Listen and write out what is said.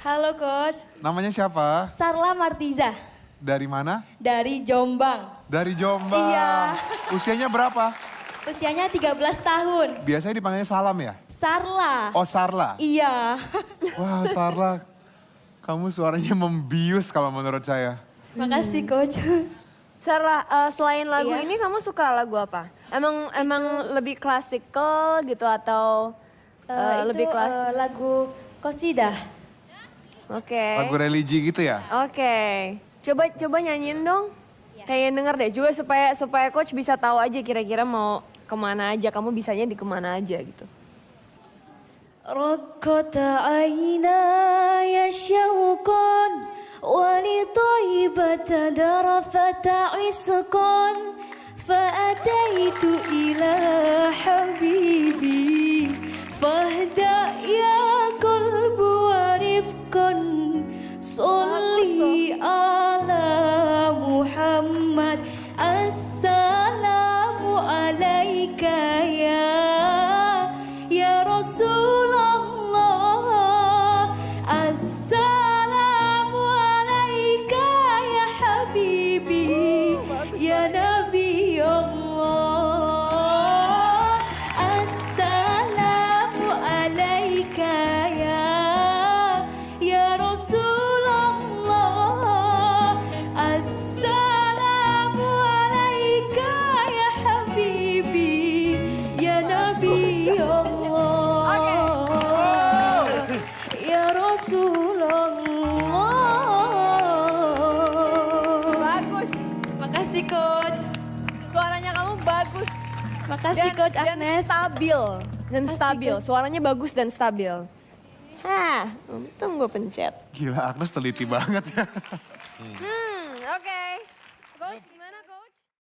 Halo Coach. Namanya siapa? Sarla Martiza. Dari mana? Dari Jombang. Dari Jombang. Iya. Usianya berapa? Usianya 13 tahun. Biasanya dipanggilnya Salam ya? Sarla. Oh Sarla. Iya. Wah Sarla, kamu suaranya membius kalau menurut saya. Makasih Coach. Sarla, selain lagu Iya. ini kamu suka lagu apa? Emang lebih klasikal gitu atau lebih klasik? Lagu Kosidah. Oke. Lagu religi gitu ya? Oke. Coba nyanyiin dong. Kayak denger deh juga supaya coach bisa tahu aja kira-kira mau kemana aja, kamu bisanya di kemana aja gitu. رقت عيناي شوقا ولطيبة ذرفت عسقا فأتيت إلى حبيبي فاهدأ يا قلب ورفقا صلي على محمد السلام عليك يا رسول الله السلام عليك يا حبيبي يا نبي الله السلام عليك يا رسول الله السلام عليك يا حبيبي يا نبي الله يا رسول الله. Bagus. Makasih Coach. Suaranya kamu bagus. Makasih Coach Dan Agnes. stabil. Dan Makasih, stabil. Coach. Suaranya bagus dan stabil. Hah, untung gue pencet. Gila Agnes teliti banget ya. Oke. Coach gimana coach?